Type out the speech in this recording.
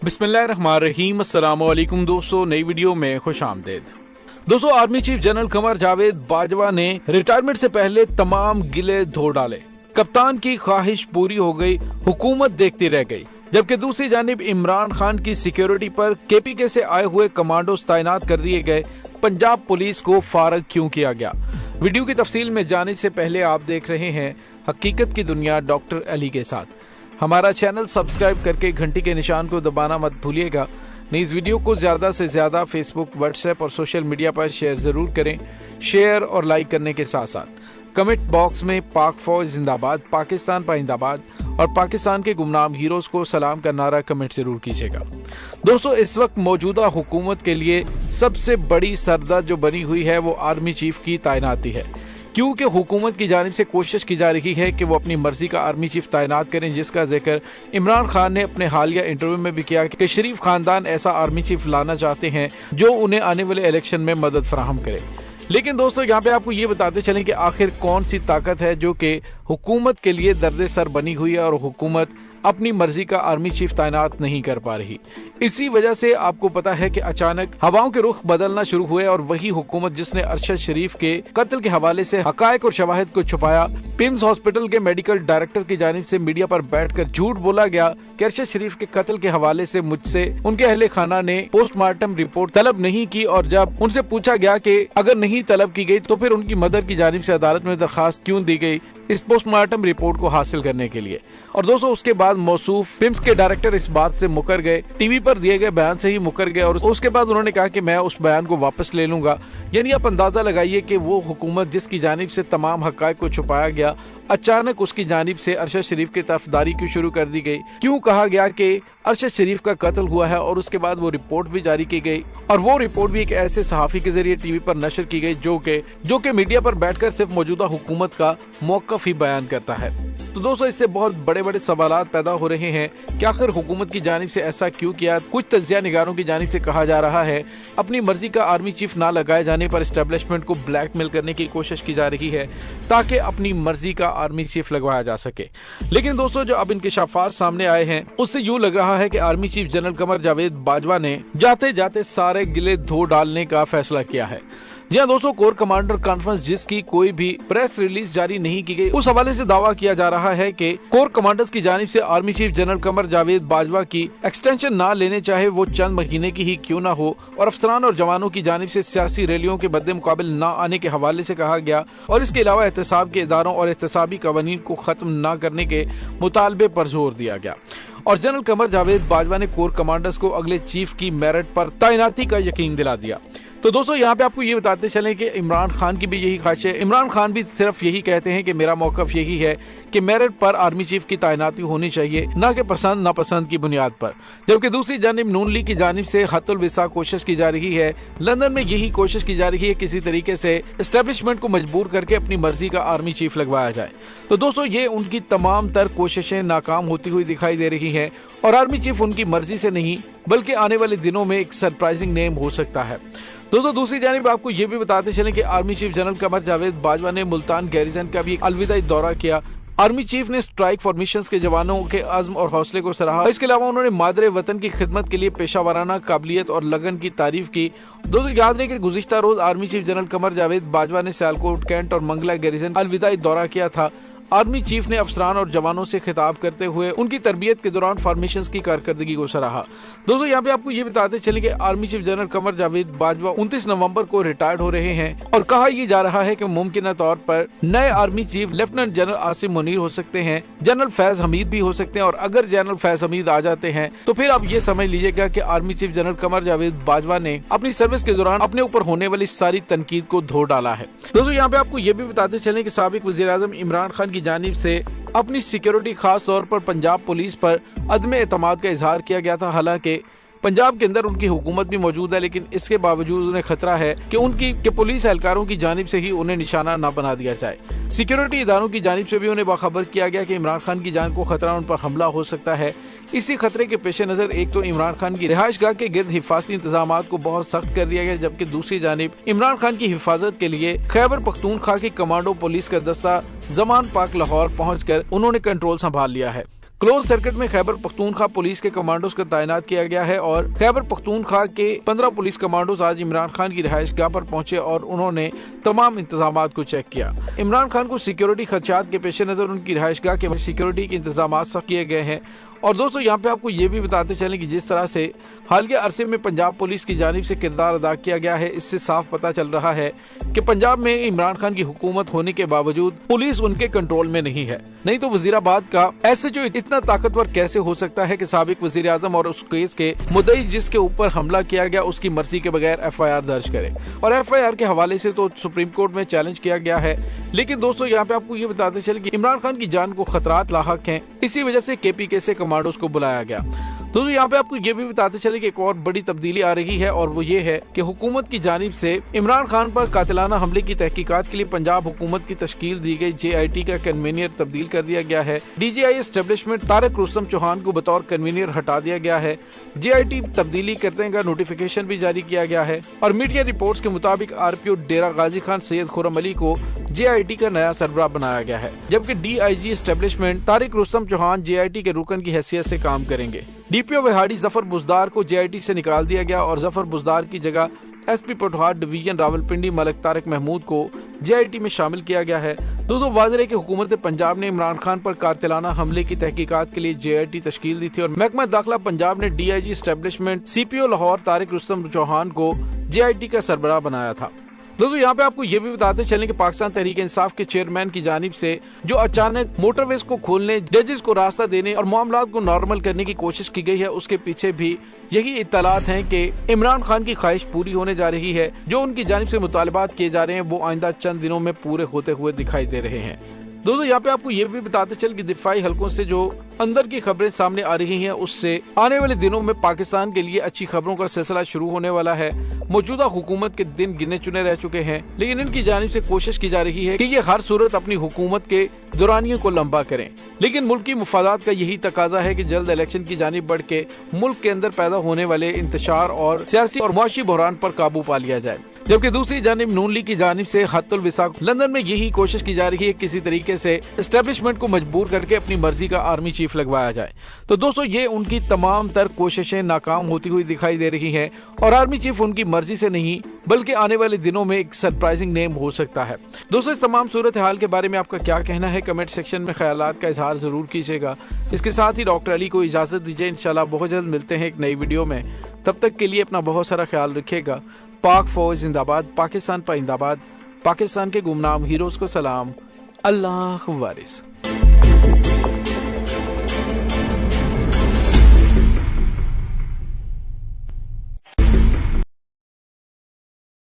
बिस्मिल्लाहिर्रहमानिर्रहीम। अस्सलाम वालेकुम दोस्तों, नई वीडियो में खुश आमदेद। दोस्तों, army chief general Qamar Javed Bajwa ने रिटायरमेंट से पहले तमाम गिले धो डाले। कप्तान की ख्वाहिश पूरी हो गई, हुकूमत देखती रह गई। जबकि दूसरी जानिब इमरान खान की सिक्योरिटी पर केपीके से आए हुए कमांडोज तैनात कर दिए गए। पंजाब पुलिस को फारग क्यों किया गया? वीडियो की तफसील में जाने से पहले आप देख रहे हैं हकीकत की दुनिया डॉक्टर अली के साथ। हमारा चैनल सब्सक्राइब करके घंटी के निशान को दबाना मत भूलिएगा। इस वीडियो को ज्यादा से ज्यादा फेसबुक, व्हाट्सएप और सोशल मीडिया पर शेयर जरूर करें। शेयर और लाइक करने के साथ साथ कमेंट बॉक्स में पाक फौज जिंदाबाद, पाकिस्तान पाइंदाबाद और पाकिस्तान के गुमनाम हीरोज को सलाम का नारा कमेंट जरूर कीजिएगा। दोस्तों, इस वक्त मौजूदा हुकूमत के लिए सबसे बड़ी सरदर्द जो बनी हुई है वो आर्मी चीफ की तैनाती है, क्योंकि हुकूमत की जानिब से कोशिश की जा रही है कि वो अपनी मर्जी का आर्मी चीफ तैनात करें, जिसका जिक्र इमरान खान ने अपने हालिया इंटरव्यू में भी किया कि शरीफ खानदान ऐसा आर्मी चीफ लाना चाहते हैं जो उन्हें आने वाले इलेक्शन में मदद फराहम करे। लेकिन दोस्तों, यहाँ पे आपको ये बताते चलें कि आखिर कौन सी ताकत है जो कि हुकूमत के लिए दर्द सर बनी हुई है और हुकूमत अपनी मर्जी का आर्मी चीफ तैनात नहीं कर पा रही। इसी वजह से आपको पता है कि अचानक हवाओं के रुख बदलना शुरू हुए और वही हुकूमत जिसने अरशद शरीफ के कत्ल के हवाले से हकायक और शवाहिद को छुपाया, पिम्स हॉस्पिटल के मेडिकल डायरेक्टर की जानिब से मीडिया पर बैठकर झूठ बोला गया कि अरशद शरीफ के कत्ल के हवाले से मुझसे उनके अहले खाना ने पोस्टमार्टम रिपोर्ट तलब नहीं की, और जब उनसे पूछा गया कि अगर नहीं तलब की गई तो फिर उनकी मदर की जानिब से अदालत में दरखास्त क्यों दी गई इस पोस्टमार्टम रिपोर्ट को हासिल करने के लिए। और दोस्तों, उसके बाद मौसूफ पिम्स के डायरेक्टर इस बात से मुकर गए, टीवी पर दिए गए बयान से ही मुकर गए, और उसके बाद उन्होंने कहा कि मैं उस बयान को वापस ले लूंगा। यानी आप अंदाजा लगाइए कि वो हुकूमत जिसकी जानिब से तमाम हकायक को छुपाया गया, अचानक उसकी जानिब से अरशद शरीफ की तरफदारी क्यों शुरू कर दी गई, क्यों कहा गया कि अरशद शरीफ का कत्ल हुआ है, और उसके बाद वो रिपोर्ट भी जारी की गई, और वो रिपोर्ट भी एक ऐसे सहाफी के जरिए टीवी पर नशर की गई जो कि मीडिया पर बैठकर सिर्फ मौजूदा हुकूमत का मौक़िफ़ ही बयान करता है। तो दोस्तों, इससे बहुत बड़े बड़े सवालात पैदा हो रहे हैं कि आखिर हुकूमत की जानिब से ऐसा क्यों किया। कुछ तज्जिया निगारों की जानिब से कहा जा रहा है अपनी मर्जी का आर्मी चीफ ना लगाए जाने पर एस्टेब्लिशमेंट को ब्लैकमेल करने की कोशिश की जा रही है ताकि अपनी मर्जी का आर्मी चीफ लगवाया जा सके। लेकिन दोस्तों, जो अब इंकशाफात सामने आए हैं उससे यूं लग रहा है कि army chief general Qamar Javed Bajwa ने जाते जाते सारे गिले धो डालने का फैसला किया है। जी हाँ दोस्तों, कोर कमांडर कॉन्फ्रेंस जिसकी कोई भी प्रेस रिलीज जारी नहीं की गई, उस हवाले से दावा किया जा रहा है कि कोर कमांडर्स की जानिब से army chief general Qamar Javed Bajwa की एक्सटेंशन ना लेने चाहे वो चंद महीने की ही क्यों ना हो, और अफसरान और जवानों की जानिब से सियासी रैलियों के बदले मुकाबिल ना आने के हवाले से कहा गया, और इसके अलावा एहतसाब के इदारों और एहतसाबी कवानीन को खत्म न करने के मुतालबे पर जोर दिया गया। और जनरल कमर जावेद बाजवा ने कोर कमांडर्स को अगले चीफ की मेरिट पर तैनाती का यकीन दिला दिया। तो दोस्तों, यहाँ पे आपको ये बताते चलें कि इमरान खान की भी यही ख्वाहिश है। इमरान खान भी सिर्फ यही कहते हैं कि मेरा मौक़िफ़ यही है कि मेरिट पर आर्मी चीफ की तैनाती होनी चाहिए, न कि पसंद नापसंद की बुनियाद पर। जबकि दूसरी जानिब नून लीग की जानिब से हत्तुल विसा कोशिश की जा रही है। लंदन में यही कोशिश की जा रही है किसी तरीके से एस्टेब्लिशमेंट को मजबूर करके अपनी मर्जी का आर्मी चीफ लगवाया जाए। तो दोस्तों, ये उनकी तमाम तर कोशिशें नाकाम होती हुई दिखाई दे रही है, और आर्मी चीफ उनकी मर्जी से नहीं बल्कि आने वाले दिनों में एक सरप्राइजिंग नेम हो सकता है। दोस्तों, दूसरी जानिब आपको ये भी बताते चलें कि army chief general Qamar Javed Bajwa ने मुल्तान गैरिजन का भी अलविदाई दौरा किया। आर्मी चीफ ने स्ट्राइक फॉर्मेशंस के जवानों के अज़्म और हौसले को सराहा। इसके अलावा उन्होंने मादरे वतन की खिदमत के लिए पेशावराना काबिलियत और लगन की तारीफ की। दोस्तों, याद रहे कि गुज़िश्ता रोज army chief general Qamar Javed Bajwa ने सियालकोट, कैंट और मंगला गैरिजन अलविदाई दौरा किया था। आर्मी चीफ ने अफसरान और जवानों से खिताब करते हुए उनकी तरबियत के दौरान फॉर्मेशंस की कारकर्दगी को सराहा। दोस्तों, यहाँ पे आपको ये बताते चले कि army chief general Qamar Javed Bajwa 29 नवंबर को रिटायर्ड हो रहे हैं, और कहा यह जा रहा है कि मुमकिन तौर पर नए army chief lieutenant general Asim Munir हो सकते हैं, जनरल फैज हमीद भी हो सकते हैं, और अगर जनरल फैज हमीद आ जाते हैं तो फिर आप ये समझ लीजिएगा कि army chief general Qamar Javed Bajwa ने अपनी सर्विस के दौरान अपने ऊपर होने वाली सारी तनकीद को धो डाला है। दोस्तों, यहाँ पे आपको ये भी बताते चले कि साबिक वज़ीर आज़म इमरान खान की जानिब से अपनी सिक्योरिटी खास तौर पर पंजाब पुलिस पर अदम एतमाद का इजहार किया गया था। हालांकि पंजाब के अंदर उनकी हुकूमत भी मौजूद है, लेकिन इसके बावजूद उन्हें खतरा है कि पुलिस एहलकारों की जानिब से ही उन्हें निशाना न बना दिया जाए। सिक्योरिटी इदारों की जानिब से भी उन्हें बाखबर किया गया कि इमरान खान की जान को खतरा, उन पर हमला हो सकता है। इसी खतरे के पेश नजर एक तो इमरान खान की रिहाइशगाह के गिर्द हिफाजती इंतजाम को बहुत सख्त कर दिया गया, जबकि दूसरी जानिब इमरान खान की हिफाजत के लिए खैबर पख्तूनख्वा की कमांडो पुलिस का दस्ता जमान पाक लाहौर पहुँच कर उन्होंने कंट्रोल संभाल लिया है। क्लोज सर्किट में खैबर पख्तूनख्वा पुलिस के कमांडोज को तैनात किया गया है और खैबर पख्तूनख्वा के 15 पुलिस कमांडोज आज इमरान खान की रिहाइशगाह पर पहुंचे और उन्होंने तमाम इंतजामात को चेक किया। इमरान खान को सिक्योरिटी खदशात के पेश नजर उनकी रिहाइशगाह के सिक्योरिटी के इंतजाम सख्त किए गए हैं। और दोस्तों यहाँ पे आपको ये भी बताते चलें कि जिस तरह से हालिया अरसे में पंजाब पुलिस की जानिब से किरदार अदा किया गया है, इससे साफ पता चल रहा है कि पंजाब में इमरान खान की हुकूमत होने के बावजूद पुलिस उनके कंट्रोल में नहीं है। नहीं तो वजीराबाद का ऐसे जो इतना ताकतवर कैसे हो सकता है कि साबिक वजीर आजम और उस केस के मुद्दई जिसके ऊपर हमला किया गया उसकी मर्जी के बगैर FIR दर्ज करे। और FIR के हवाले से तो सुप्रीम कोर्ट में चैलेंज किया गया है। लेकिन दोस्तों यहाँ पे आपको ये बताते चले कि इमरान खान की जान को खतरात लाहक हैं, इसी वजह से KPK से कमांडोज को बुलाया गया। दोस्तों यहाँ पे आपको ये भी बताते चले कि एक और बड़ी तब्दीली आ रही है और वो ये है कि हुकूमत की जानिब से इमरान खान पर कातिलाना हमले की तहकीकात के लिए पंजाब हुकूमत की तश्कील दी गई JIT का कन्वीनियर तब्दील कर दिया गया है। DGI एस्टेब्लिशमेंट तारिक रुस्तम चौहान को बतौर कन्वीनियर हटा दिया गया है। JIT तब्दीली करने का नोटिफिकेशन भी जारी किया गया है और मीडिया रिपोर्ट्स के मुताबिक RPO डेरा गाजी खान सैयद खुर्रम अली को JIT का नया सरबराह बनाया गया है, जबकि DIG establishment Tariq Rustam Chauhan JIT के रुकन की हैसियत से काम करेंगे। DPO विहाड़ी जफर बुजदार को JIT से निकाल दिया गया और जफर बुजदार की जगह SP पटवार डिवीजन रावलपिंडी मलिक तारिक महमूद को JIT में शामिल किया गया है। दोस्तों वाज़ेह है कि हुकूमत पंजाब ने इमरान खान पर कातिलाना हमले की तहकीकात के लिए JIT तश्कील दी थी और महकमा दाखिला पंजाब ने DIG establishment CPO Lahore Tariq Rustam Chauhan को JIT का सरबराह बनाया था। दोस्तों यहाँ पे आपको ये भी बताते चलें कि पाकिस्तान तहरीक इंसाफ के चेयरमैन की जानिब से जो अचानक मोटरवेज को खोलने, जजेस को रास्ता देने और मामलात को नॉर्मल करने की कोशिश की गई है, उसके पीछे भी यही इत्तलात हैं कि इमरान खान की ख्वाहिश पूरी होने जा रही है। जो उनकी जानिब से मुतालबात किए जा रहे हैं वो आइंदा चंद दिनों में पूरे होते हुए दिखाई दे रहे हैं। दोस्तों यहाँ पे आपको ये भी बताते चल कि दिफाई हलकों से जो अंदर की खबरें सामने आ रही हैं, उससे आने वाले दिनों में पाकिस्तान के लिए अच्छी खबरों का सिलसिला शुरू होने वाला है। मौजूदा हुकूमत के दिन गिने चुने रह चुके हैं, लेकिन इनकी जानिब से कोशिश की जा रही है कि ये हर सूरत अपनी हुकूमत के दौरानियों को लंबा करें। लेकिन मुल्क की मुफादात का यही तकाजा है कि जल्द इलेक्शन की जानिब बढ़ के मुल्क के अंदर पैदा होने वाले इंतशार और सियासी और मुआशी बहरान पर काबू पा लिया जाए। जबकि दूसरी जानिब नून लीग की जानिब से हत्तुल विसाख लंदन में यही कोशिश की जा रही है किसी तरीके से एस्टेब्लिशमेंट को मजबूर करके अपनी मर्जी का आर्मी चीफ लगवाया जाए। तो दोस्तों ये उनकी तमाम तर कोशिशें नाकाम होती हुई दिखाई दे रही हैं और आर्मी चीफ उनकी मर्जी से नहीं बल्कि आने वाले दिनों में एक सरप्राइजिंग नेम हो सकता है। दोस्तों इस तमाम सूरत हाल के बारे में आपका क्या कहना है, कमेंट सेक्शन में ख्यालात का इजहार जरूर कीजिएगा। इसके साथ ही डॉक्टर अली को इजाजत दीजिए, इंशाल्लाह बहुत जल्द मिलते हैं एक नई वीडियो में। तब तक के लिए अपना बहुत सारा ख्याल रखिएगा। पाक फौज जिंदाबाद, पाकिस्तान पाइंदाबाद, पाकिस्तान के गुमनाम हीरोज को सलाम, अल्लाह वारिस।